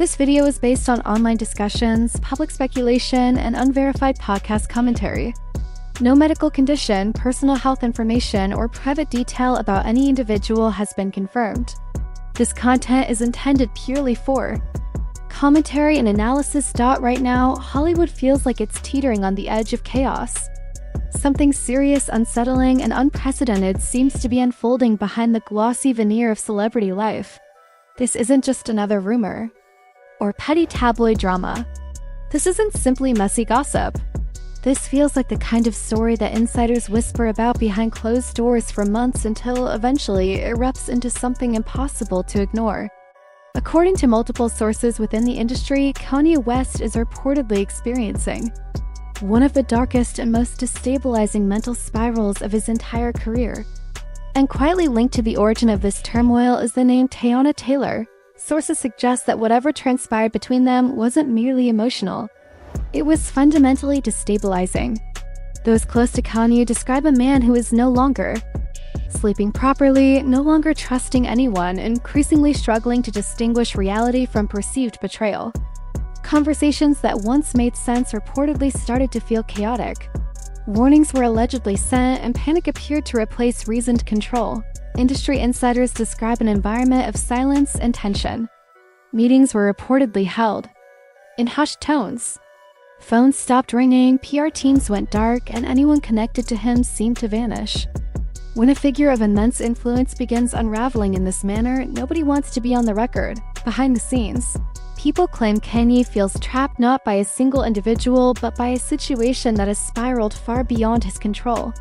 This video is based on online discussions, public speculation, and unverified podcast commentary. No medical condition, personal health information, or private detail about any individual has been confirmed. This content is intended purely for commentary and analysis. Right now, Hollywood feels like it's teetering on the edge of chaos. Something serious, unsettling, and unprecedented seems to be unfolding behind the glossy veneer of celebrity life. This isn't just another rumor or petty tabloid drama. This isn't simply messy gossip. This feels like the kind of story that insiders whisper about behind closed doors for months until eventually it erupts into something impossible to ignore. According to multiple sources within the industry, Kanye West is reportedly experiencing one of the darkest and most destabilizing mental spirals of his entire career. And quietly linked to the origin of this turmoil is the name Teyana Taylor. Sources suggest that whatever transpired between them wasn't merely emotional. It was fundamentally destabilizing. Those close to Kanye describe a man who is no longer sleeping properly, no longer trusting anyone, increasingly struggling to distinguish reality from perceived betrayal. Conversations that once made sense reportedly started to feel chaotic. Warnings were allegedly sent, and panic appeared to replace reasoned control. Industry insiders describe an environment of silence and tension. Meetings were reportedly held in hushed tones. Phones stopped ringing, PR teams went dark, and anyone connected to him seemed to vanish. When a figure of immense influence begins unraveling in this manner, nobody wants to be on the record. Behind the scenes, people claim Kanye feels trapped not by a single individual, but by a situation that has spiraled far beyond his control.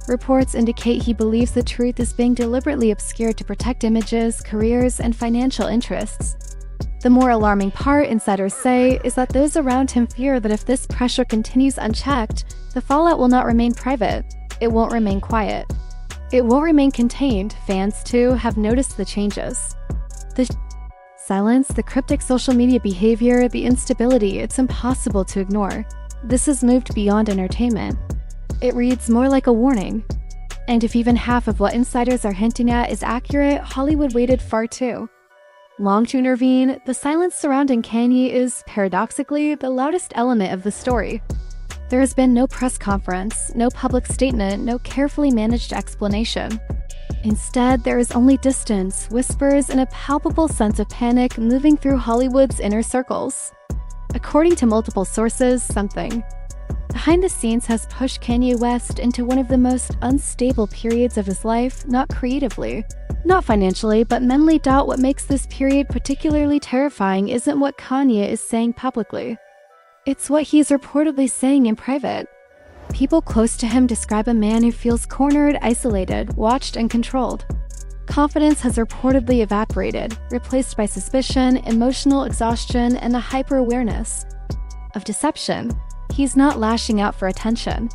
Reports indicate he believes the truth is being deliberately obscured to protect images, careers, and financial interests. The more alarming part, insiders say, is that those around him fear that if this pressure continues unchecked, the fallout will not remain private. It won't remain quiet. It won't remain contained. Fans, too, have noticed the changes. The silence, the cryptic social media behavior, the instability, it's impossible to ignore. This has moved beyond entertainment. It reads more like a warning. And if even half of what insiders are hinting at is accurate, Hollywood waited far too long to intervene. The silence surrounding Kanye is, paradoxically, the loudest element of the story. There has been no press conference, no public statement, no carefully managed explanation. Instead, there is only distance, whispers, and a palpable sense of panic moving through Hollywood's inner circles. According to multiple sources, something behind the scenes has pushed Kanye West into one of the most unstable periods of his life, not creatively, not financially, but mentally. What makes this period particularly terrifying isn't what Kanye is saying publicly. It's what he's reportedly saying in private. People close to him describe a man who feels cornered, isolated, watched, and controlled. Confidence has reportedly evaporated, replaced by suspicion, emotional exhaustion, and a hyper-awareness of deception. He's not lashing out for attention.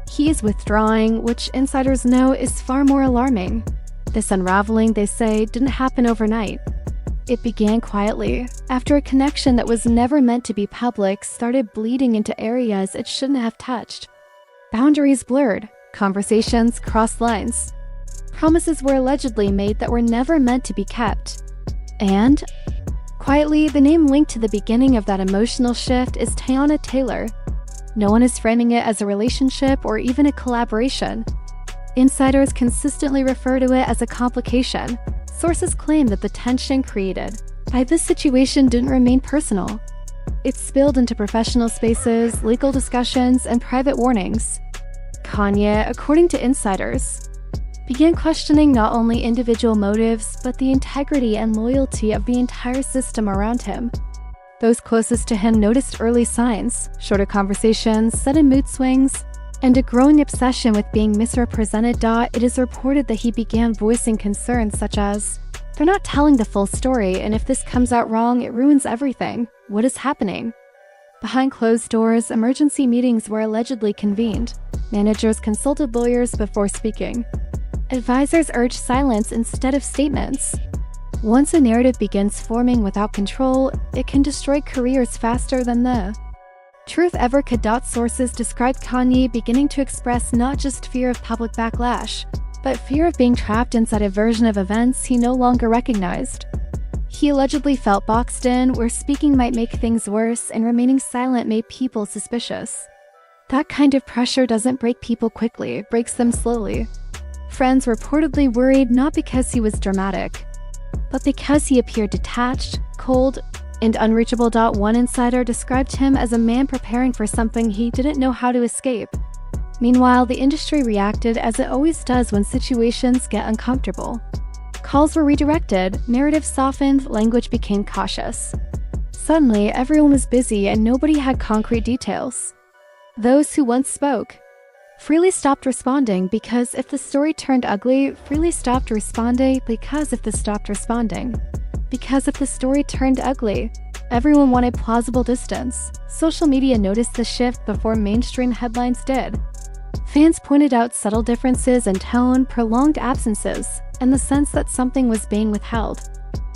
He is withdrawing, which insiders know is far more alarming. This unraveling, they say, didn't happen overnight. It began quietly, after a connection that was never meant to be public started bleeding into areas it shouldn't have touched. Boundaries blurred, conversations crossed lines. Promises were allegedly made that were never meant to be kept. And, quietly, the name linked to the beginning of that emotional shift is Teyana Taylor. No one is framing it as a relationship or even a collaboration. Insiders consistently refer to it as a complication. Sources claim that the tension created by this situation didn't remain personal. It spilled into professional spaces, legal discussions, and private warnings. Kanye, according to insiders, began questioning not only individual motives, but the integrity and loyalty of the entire system around him. Those closest to him noticed early signs: shorter conversations, sudden mood swings, and a growing obsession with being misrepresented. It is reported that he began voicing concerns such as, "They're not telling the full story, and if this comes out wrong, it ruins everything. What is happening?" Behind closed doors, emergency meetings were allegedly convened. Managers consulted lawyers before speaking. Advisors urged silence instead of statements. Once a narrative begins forming without control, it can destroy careers faster than the truth ever could. Sources describe Kanye beginning to express not just fear of public backlash, but fear of being trapped inside a version of events he no longer recognized. He allegedly felt boxed in, where speaking might make things worse and remaining silent made people suspicious. That kind of pressure doesn't break people quickly, it breaks them slowly. Friends reportedly worried not because he was dramatic, but because he appeared detached, cold, and unreachable. One insider described him as a man preparing for something he didn't know how to escape. Meanwhile, the industry reacted as it always does when situations get uncomfortable. Calls were redirected, narratives softened, language became cautious. Suddenly, everyone was busy and nobody had concrete details. Those who once spoke freely stopped responding because if the story turned ugly, freely stopped responding because if the story turned ugly, everyone wanted plausible distance. Social media noticed the shift before mainstream headlines did. Fans pointed out subtle differences in tone, prolonged absences, and the sense that something was being withheld.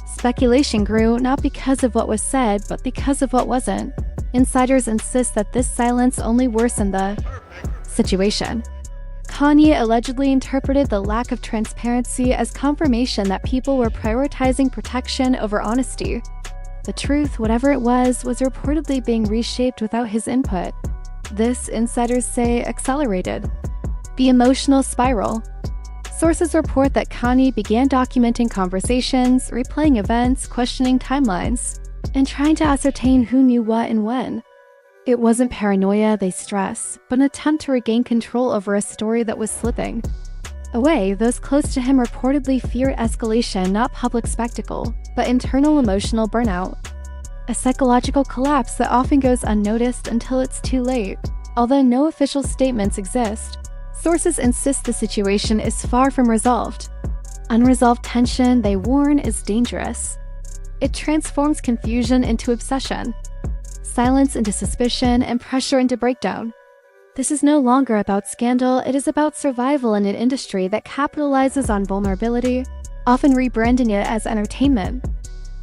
Speculation grew not because of what was said, but because of what wasn't. Insiders insist that this silence only worsened the situation. Kanye allegedly interpreted the lack of transparency as confirmation that people were prioritizing protection over honesty. The truth, whatever it was reportedly being reshaped without his input. This, insiders say, accelerated the emotional spiral. Sources report that Kanye began documenting conversations, replaying events, questioning timelines, and trying to ascertain who knew what and when. It wasn't paranoia, they stress, but an attempt to regain control over a story that was slipping away. Those close to him reportedly feared escalation, not public spectacle, but internal emotional burnout. A psychological collapse that often goes unnoticed until it's too late. Although no official statements exist, sources insist the situation is far from resolved. Unresolved tension, they warn, is dangerous. It transforms confusion into obsession, silence into suspicion, and pressure into breakdown. This is no longer about scandal, it is about survival in an industry that capitalizes on vulnerability, often rebranding it as entertainment.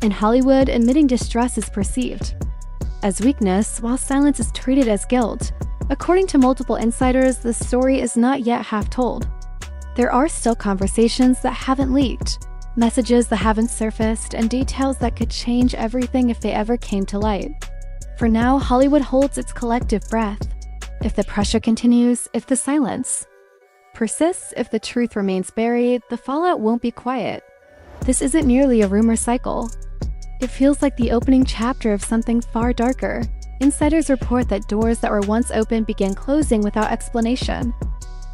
In Hollywood, admitting distress is perceived as weakness, while silence is treated as guilt. According to multiple insiders, the story is not yet half told. There are still conversations that haven't leaked, messages that haven't surfaced, and details that could change everything if they ever came to light. For now, Hollywood holds its collective breath. If the pressure continues, if the silence persists, if the truth remains buried, the fallout won't be quiet. This isn't merely a rumor cycle. It feels like the opening chapter of something far darker. Insiders report that doors that were once open began closing without explanation.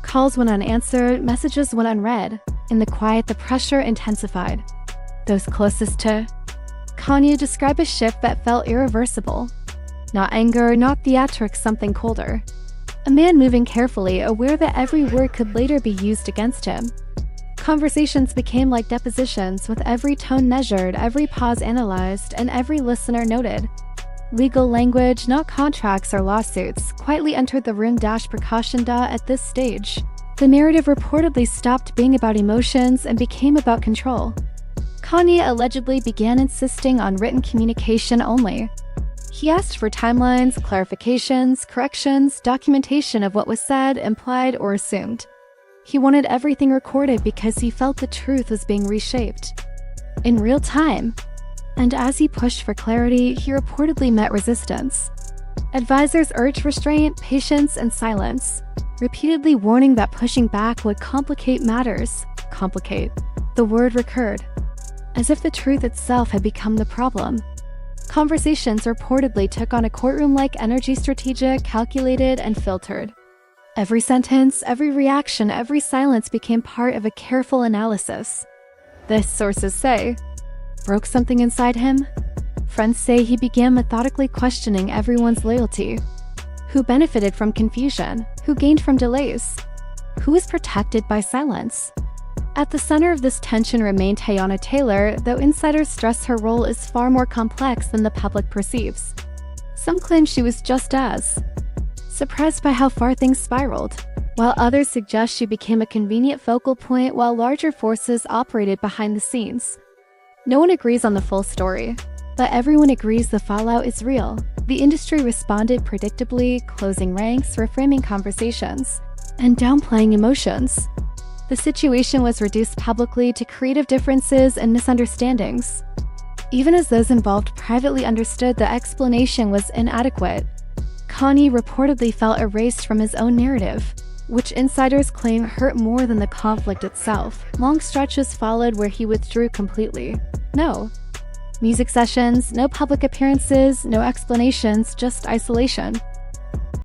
Calls went unanswered, messages went unread. In the quiet, the pressure intensified. Those closest to Kanye describe a shift that felt irreversible. Not anger, not theatrics, something colder. A man moving carefully, aware that every word could later be used against him. Conversations became like depositions, with every tone measured, every pause analyzed, and every listener noted. Legal language, not contracts or lawsuits, quietly entered the room. Precaution. At this stage, the narrative reportedly stopped being about emotions and became about control. Kanye allegedly began insisting on written communication only. He asked for timelines, clarifications, corrections, documentation of what was said, implied, or assumed. He wanted everything recorded because he felt the truth was being reshaped in real time. And as he pushed for clarity, he reportedly met resistance. Advisors urged restraint, patience, and silence, repeatedly warning that pushing back would complicate matters. Complicate. The word recurred, as if the truth itself had become the problem. Conversations reportedly took on a courtroom-like energy, strategic, calculated, and filtered. Every sentence, every reaction, every silence became part of a careful analysis. This, sources say, broke something inside him. Friends say he began methodically questioning everyone's loyalty. Who benefited from confusion? Who gained from delays? Who was protected by silence? At the center of this tension remained Teyana Taylor, though insiders stress her role is far more complex than the public perceives. Some claim she was just as surprised by how far things spiraled, while others suggest she became a convenient focal point while larger forces operated behind the scenes. No one agrees on the full story, but everyone agrees the fallout is real. The industry responded predictably, closing ranks, reframing conversations, and downplaying emotions. The situation was reduced publicly to creative differences and misunderstandings. even as those involved privately understood the explanation was inadequate. Kanye reportedly felt erased from his own narrative, which insiders claim hurt more than the conflict itself. Long stretches followed where he withdrew completely. No music sessions, no public appearances, no explanations, just isolation.